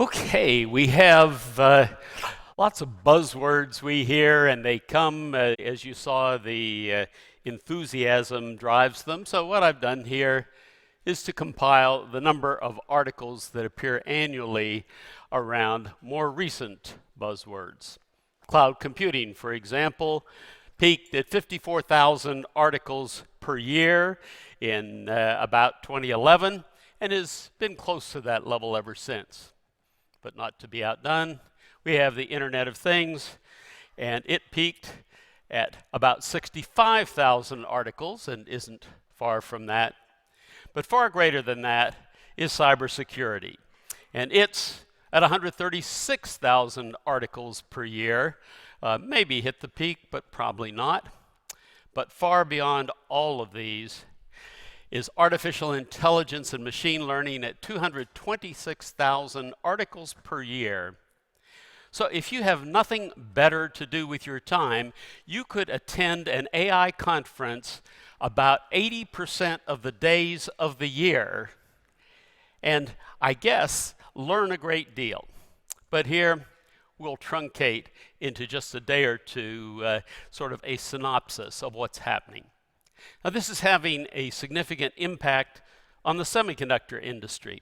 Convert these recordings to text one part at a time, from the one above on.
Okay, we have lots of buzzwords we hear, and they come, as you saw, the enthusiasm drives them. So, what I've done here is to compile the number of articles that appear annually around more recent buzzwords. Cloud computing, for example, peaked at 54,000 articles per year in about 2011 and has been close to that level ever since. But not to be outdone, we have the Internet of Things, and it peaked at about 65,000 articles and isn't far from that. But far greater than that is cybersecurity, and it's at 136,000 articles per year. Maybe hit the peak, but probably not. But far beyond all of these is artificial intelligence and machine learning at 226,000 articles per year. So if you have nothing better to do with your time, you could attend an AI conference about 80% of the days of the year, and I guess learn a great deal. But here, we'll truncate into just a day or two, sort of a synopsis of what's happening. Now, this is having a significant impact on the semiconductor industry.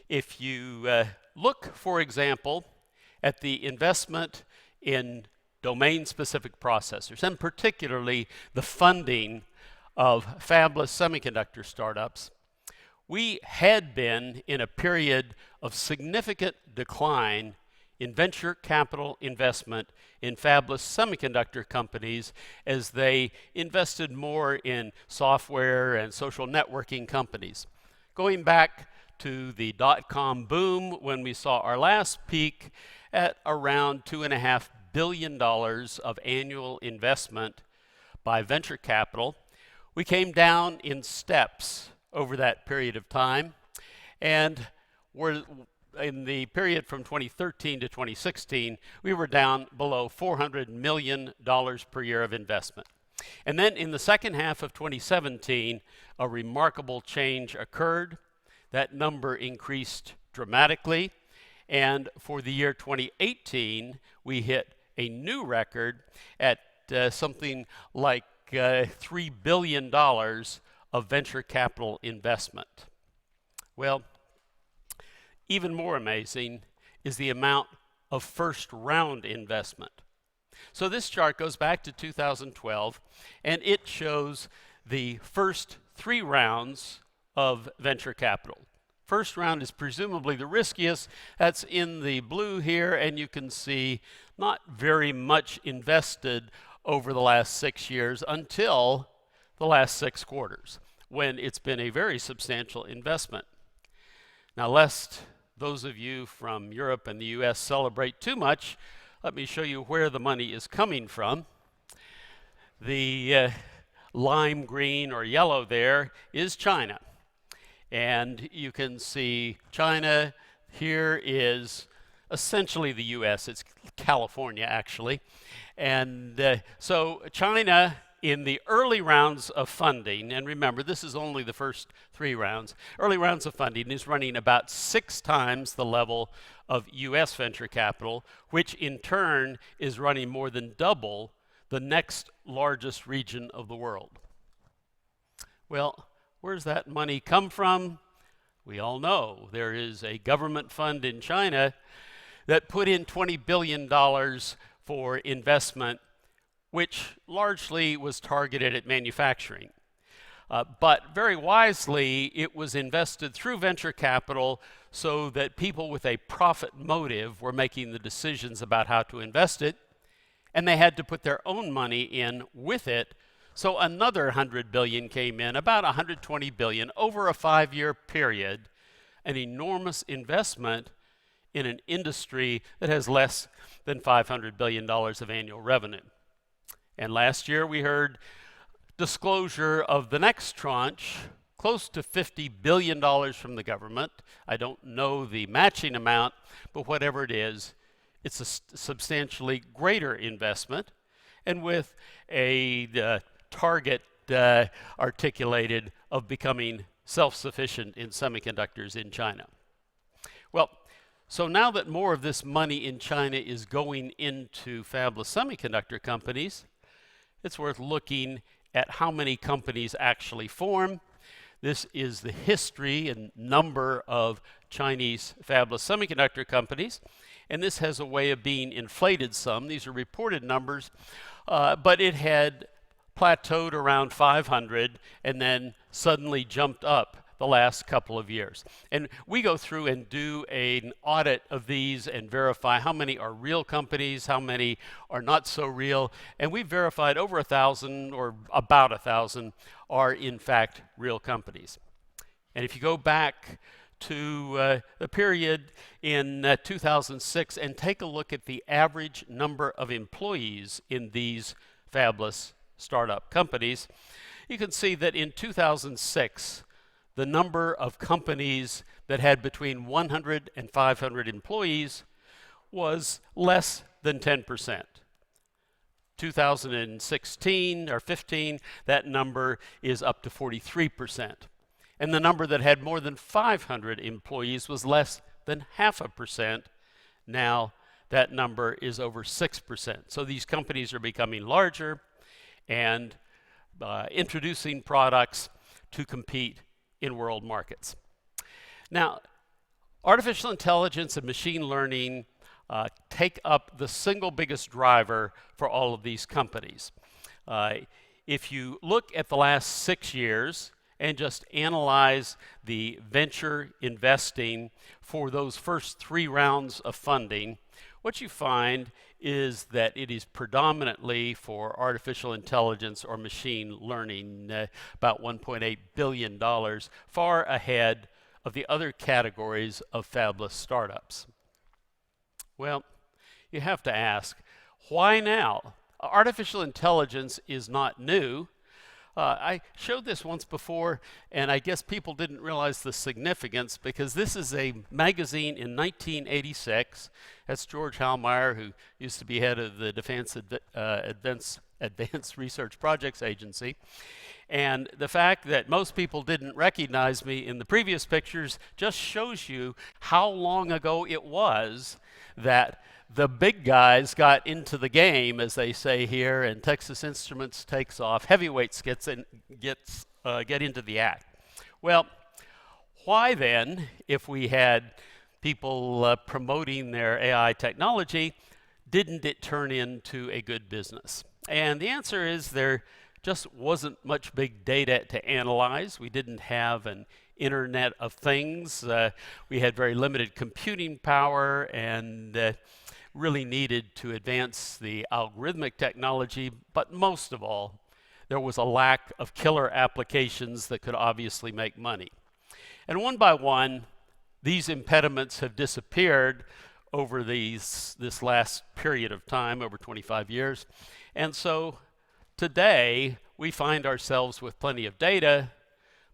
If you look, for example, at the investment in domain-specific processors, and particularly the funding of fabless semiconductor startups, we had been in a period of significant decline in venture capital investment in fabless semiconductor companies as they invested more in software and social networking companies. Going back to the dot-com boom when we saw our last peak at around $2.5 billion of annual investment by venture capital, we came down in steps over that period of time, and we're in the period from 2013 to 2016, we were down below $400 million per year of investment. And then in the second half of 2017, a remarkable change occurred. That number increased dramatically. And for the year 2018, we hit a new record at something like $3 billion of venture capital investment. Well, even more amazing is the amount of first round investment. So this chart goes back to 2012, and it shows the first 3 rounds of venture capital. First round is presumably the riskiest. That's in the blue here, and you can see not very much invested over the last 6 years until the last 6 quarters, when it's been a very substantial investment. Now, lest those of you from Europe and the US celebrate too much, let me show you where the money is coming from. The lime green or yellow there is China. And you can see China here is essentially the US. It's California, actually. And so China, in the early rounds of funding, and remember, this is only the first 3 rounds, early rounds of funding is running about 6 times the level of US venture capital, which in turn is running more than double the next largest region of the world. Well, where's that money come from? We all know there is a government fund in China that put in $20 billion for investment, which largely was targeted at manufacturing. But very wisely, it was invested through venture capital so that people with a profit motive were making the decisions about how to invest it, and they had to put their own money in with it. So another 100 billion came in, about 120 billion over a 5-year period, an enormous investment in an industry that has less than $500 billion of annual revenue. And last year we heard disclosure of the next tranche, close to $50 billion from the government. I don't know the matching amount, but whatever it is, it's a substantially greater investment, and with a target articulated of becoming self-sufficient in semiconductors in China. Well, So now that more of this money in China is going into fabless semiconductor companies, it's worth looking at how many companies actually form. This is the history and number of Chinese fabless semiconductor companies, and this has a way of being inflated some. These are reported numbers, but it had plateaued around 500 and then suddenly jumped up the last couple of years. And we go through and do an audit of these and verify how many are real companies, how many are not so real, and we've verified over 1,000 or about 1,000 are in fact real companies. And if you go back to the period in 2006 and take a look at the average number of employees in these fabless startup companies, you can see that in 2006, the number of companies that had between 100 and 500 employees was less than 10%. 2016 or 15, that number is up to 43%. And the number that had more than 500 employees was less than 0.5%. Now that number is over 6%. So these companies are becoming larger and introducing products to compete in world markets. Now, artificial intelligence and machine learning take up the single biggest driver for all of these companies. If you look at the last 6 years and just analyze the venture investing for those first 3 rounds of funding, what you find is that it is predominantly for artificial intelligence or machine learning, about $1.8 billion, far ahead of the other categories of fabless startups. Well, you have to ask, why now? Artificial intelligence is not new. I showed this once before, and I guess people didn't realize the significance because this is a magazine in 1986. That's George Hallmeyer, who used to be head of the Defense Advanced Research Projects Agency. And the fact that most people didn't recognize me in the previous pictures just shows you how long ago it was that the big guys got into the game, as they say here, and Texas Instruments takes off. Heavyweights get into the act. Well, why then, if we had people promoting their AI technology, didn't it turn into a good business? And the answer is there just wasn't much big data to analyze. We didn't have an Internet of Things. We had very limited computing power and really needed to advance the algorithmic technology, but most of all, there was a lack of killer applications that could obviously make money. And one by one, these impediments have disappeared over this last period of time, over 25 years. And so today, we find ourselves with plenty of data,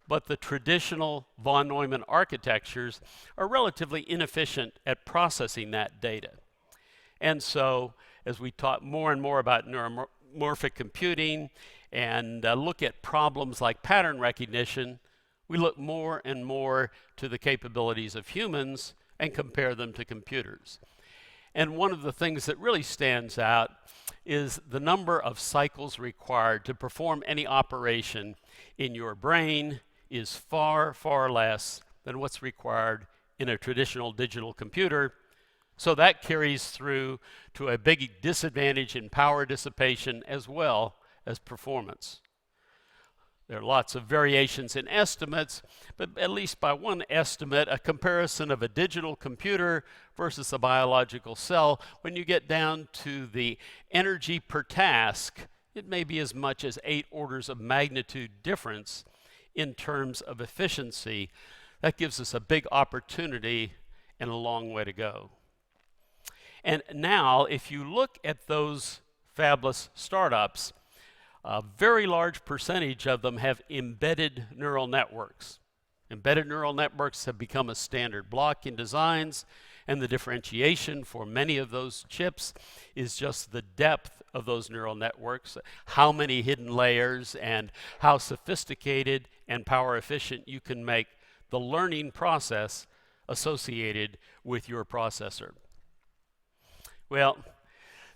but the traditional von Neumann architectures are relatively inefficient at processing that data. And so, as we talk more and more about neuromorphic computing and look at problems like pattern recognition, we look more and more to the capabilities of humans and compare them to computers. And one of the things that really stands out is the number of cycles required to perform any operation in your brain is far, far less than what's required in a traditional digital computer. So that carries through to a big disadvantage in power dissipation as well as performance. There are lots of variations in estimates, but at least by one estimate, a comparison of a digital computer versus a biological cell, when you get down to the energy per task, it may be as much as 8 orders of magnitude difference in terms of efficiency. That gives us a big opportunity and a long way to go. And now, if you look at those fabless startups, a very large percentage of them have embedded neural networks. Embedded neural networks have become a standard block in designs, and the differentiation for many of those chips is just the depth of those neural networks, how many hidden layers, and how sophisticated and power efficient you can make the learning process associated with your processor. Well,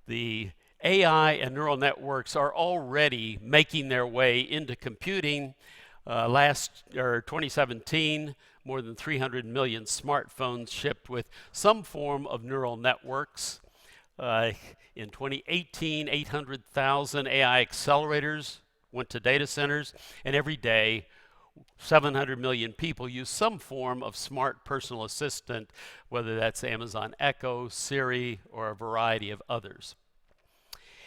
the AI and neural networks are already making their way into computing. 2017, more than 300 million smartphones shipped with some form of neural networks. In 2018, 800,000 AI accelerators went to data centers, and every day, 700 million people use some form of smart personal assistant, whether that's Amazon Echo, Siri, or a variety of others.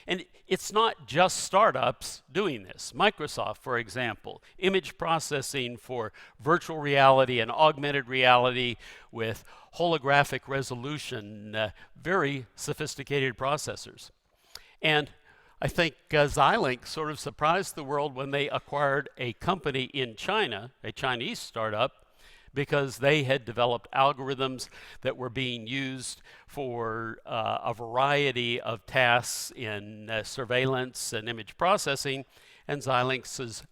And it's not just startups doing this. Microsoft, for example, image processing for virtual reality and augmented reality with holographic resolution, very sophisticated processors. And I think Xilinx sort of surprised the world when they acquired a company in China, a Chinese startup, because they had developed algorithms that were being used for a variety of tasks in surveillance and image processing, and Xilinx's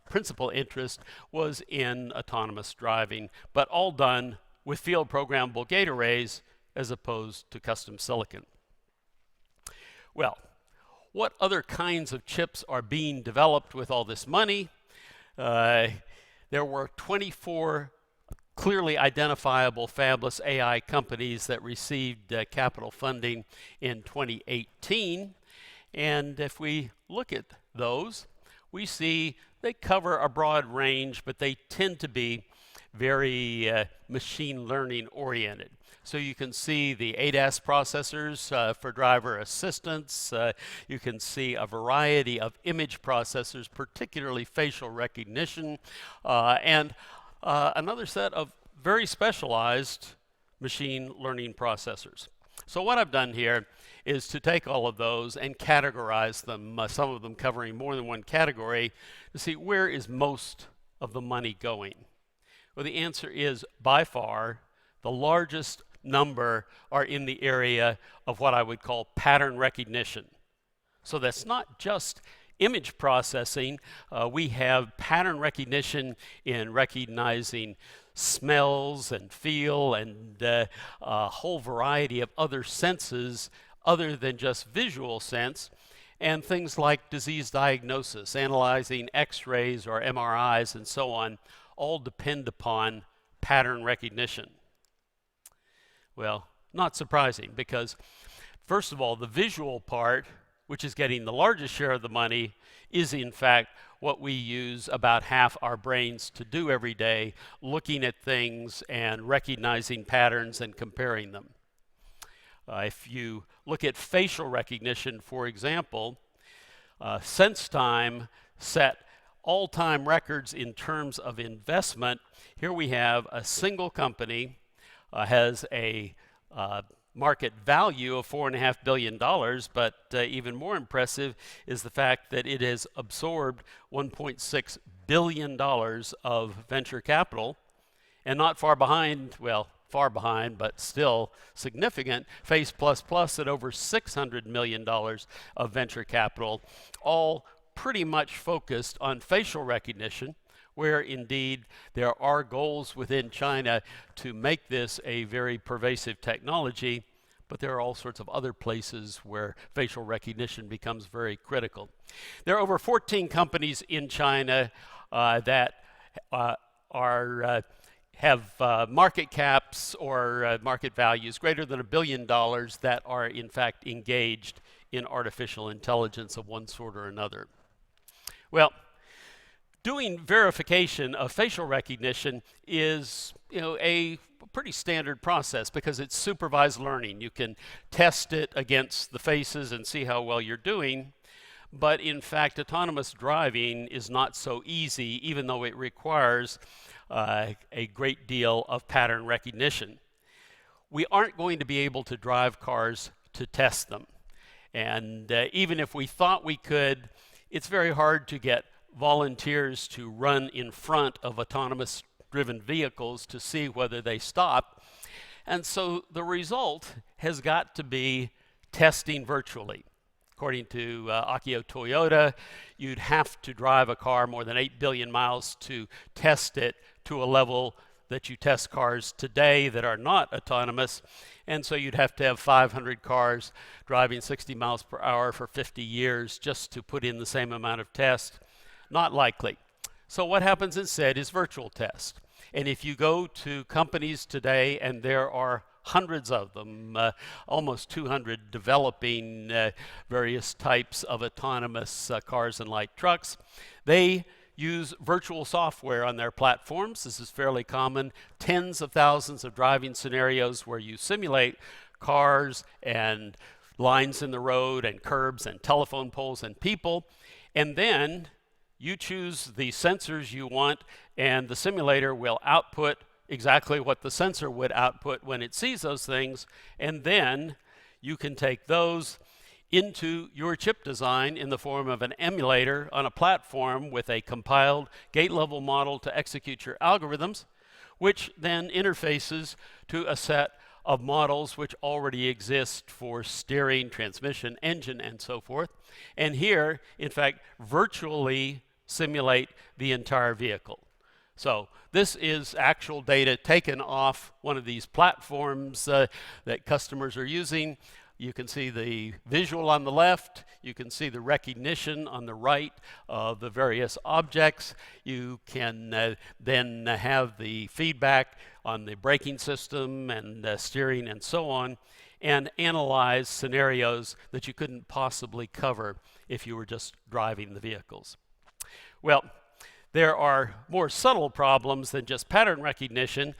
principal interest was in autonomous driving, but all done with field programmable gate arrays as opposed to custom silicon. Well, what other kinds of chips are being developed with all this money? There were 24 clearly identifiable fabless AI companies that received capital funding in 2018. And if we look at those, we see they cover a broad range, but they tend to be very machine learning oriented. So you can see the ADAS processors for driver assistance. You can see a variety of image processors, particularly facial recognition, and another set of very specialized machine learning processors. So what I've done here is to take all of those and categorize them, some of them covering more than one category, to see where is most of the money going. Well, the answer is, by far, the largest number are in the area of what I would call pattern recognition. So that's not just image processing. We have pattern recognition in recognizing smells and feel and a whole variety of other senses other than just visual sense, and things like disease diagnosis, analyzing x-rays or MRIs and so on, all depend upon pattern recognition. Well, not surprising, because first of all, the visual part, which is getting the largest share of the money, is in fact what we use about half our brains to do every day, looking at things and recognizing patterns and comparing them. If you look at facial recognition, for example, SenseTime set all-time records in terms of investment. Here we have a single company has a market value of $4.5 billion, but even more impressive is the fact that it has absorbed $1.6 billion of venture capital, and not far behind, well, far behind, but still significant, Face++ at over $600 million of venture capital, all pretty much focused on facial recognition, where indeed there are goals within China to make this a very pervasive technology, but there are all sorts of other places where facial recognition becomes very critical. There are over 14 companies in China that have market caps or market values greater than $1 billion that are in fact engaged in artificial intelligence of one sort or another. Well, doing verification of facial recognition is, a pretty standard process because it's supervised learning. You can test it against the faces and see how well you're doing. But in fact, autonomous driving is not so easy, even though it requires a great deal of pattern recognition. We aren't going to be able to drive cars to test them. And even if we thought we could, it's very hard to get volunteers to run in front of autonomous driven vehicles to see whether they stop. And so the result has got to be testing virtually. According to Akio Toyota, you'd have to drive a car more than 8 billion miles to test it to a level that you test cars today that are not autonomous, and so you'd have to have 500 cars driving 60 miles per hour for 50 years just to put in the same amount of tests. Not likely. So what happens instead is virtual test. And if you go to companies today, and there are hundreds of them, almost 200 developing various types of autonomous cars and light trucks, they use virtual software on their platforms. This is fairly common. Tens of thousands of driving scenarios where you simulate cars and lines in the road and curbs and telephone poles and people, and then you choose the sensors you want, and the simulator will output exactly what the sensor would output when it sees those things, and then you can take those into your chip design in the form of an emulator on a platform with a compiled gate-level model to execute your algorithms, which then interfaces to a set of models which already exist for steering, transmission, engine, and so forth. And here, in fact, virtually simulate the entire vehicle. So this is actual data taken off one of these platforms that customers are using. You can see the visual on the left. You can see the recognition on the right of the various objects. You can then have the feedback on the braking system and steering and so on, and analyze scenarios that you couldn't possibly cover if you were just driving the vehicles. Well, there are more subtle problems than just pattern recognition.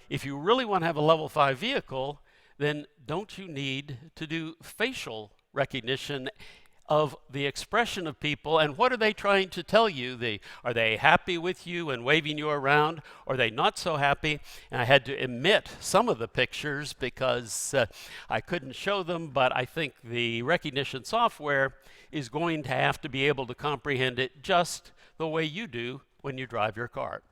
If you really want to have a level 5 vehicle, then don't you need to do facial recognition of the expression of people, and what are they trying to tell you? Are they happy with you and waving you around? Or are they not so happy? And I had to omit some of the pictures because I couldn't show them, but I think the recognition software is going to have to be able to comprehend it just the way you do when you drive your car.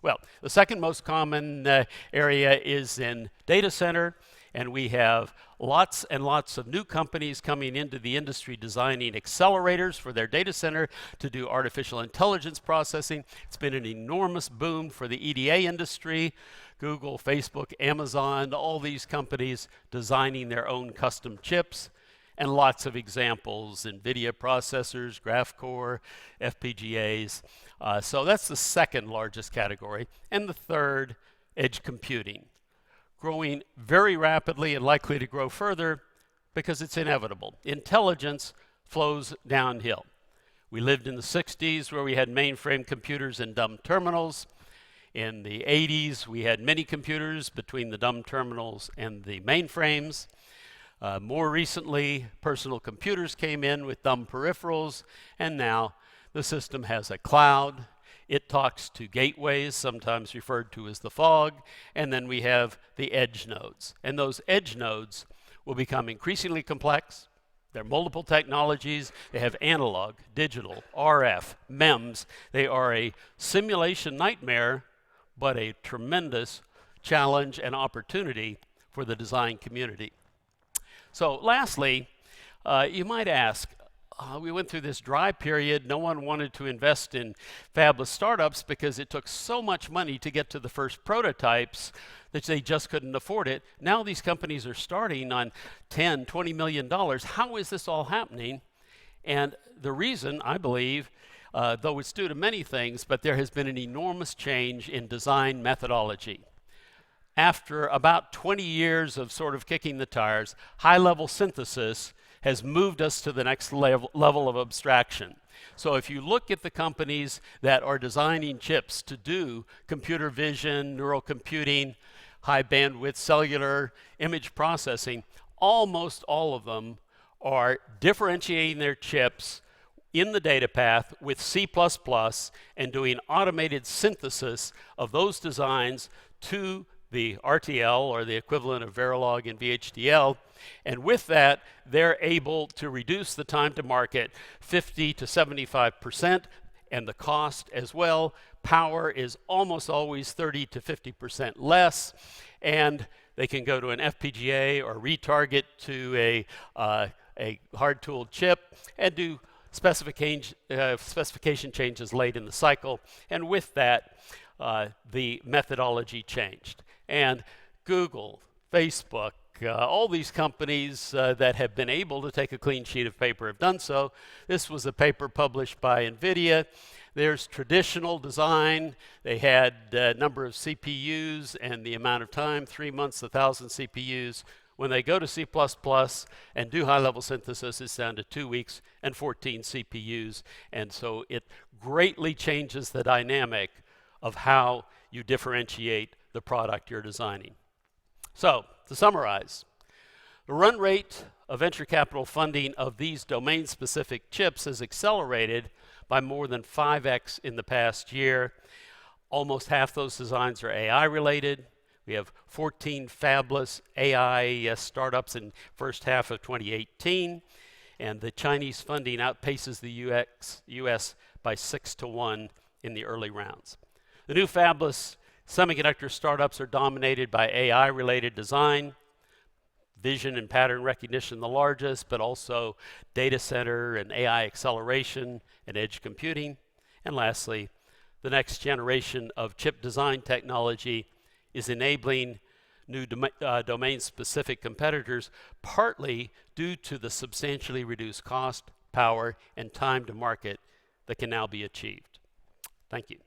Well, the second most common area is in data center, and we have lots and lots of new companies coming into the industry designing accelerators for their data center to do artificial intelligence processing. It's been an enormous boom for the EDA industry. Google, Facebook, Amazon, all these companies designing their own custom chips, and lots of examples: NVIDIA processors, GraphCore, FPGAs. So that's the second largest category. And the third, edge computing, growing very rapidly and likely to grow further because it's inevitable. Intelligence flows downhill. We lived in the 60s where we had mainframe computers and dumb terminals. In the 80s, we had mini computers between the dumb terminals and the mainframes. More recently, personal computers came in with dumb peripherals, and now the system has a cloud. It talks to gateways, sometimes referred to as the fog, and then we have the edge nodes. And those edge nodes will become increasingly complex. There are multiple technologies. They have analog, digital, RF, MEMS. They are a simulation nightmare, but a tremendous challenge and opportunity for the design community. So lastly, you might ask, we went through this dry period. No one wanted to invest in fabless startups because it took so much money to get to the first prototypes that they just couldn't afford it. Now these companies are starting on $10, $20 million. How is this all happening? And the reason, I believe, though it's due to many things, but there has been an enormous change in design methodology. After about 20 years of sort of kicking the tires, high-level synthesis has moved us to the next level of abstraction. So if you look at the companies that are designing chips to do computer vision, neural computing, high bandwidth cellular image processing, almost all of them are differentiating their chips in the data path with C++ and doing automated synthesis of those designs to the RTL, or the equivalent of Verilog and VHDL, and with that, they're able to reduce the time to market 50 to 75%, and the cost as well. Power is almost always 30 to 50% less, and they can go to an FPGA or retarget to a hard-tooled chip and do specification changes late in the cycle, and with that, the methodology changed. And Google, Facebook, all these companies that have been able to take a clean sheet of paper have done so. This was a paper published by NVIDIA. There's traditional design. They had number of CPUs and the amount of time, 3 months, 1,000 CPUs. When they go to C++ and do high-level synthesis, it's down to 2 weeks and 14 CPUs. And so it greatly changes the dynamic of how you differentiate the product you're designing. So, to summarize, the run rate of venture capital funding of these domain-specific chips has accelerated by more than 5x in the past year. Almost half those designs are AI-related. We have 14 fabless AI startups in first half of 2018, and the Chinese funding outpaces the US by 6-1 in the early rounds. The new fabless semiconductor startups are dominated by AI-related design, vision and pattern recognition the largest, but also data center and AI acceleration and edge computing. And lastly, the next generation of chip design technology is enabling new domain-specific competitors, partly due to the substantially reduced cost, power, and time to market that can now be achieved. Thank you.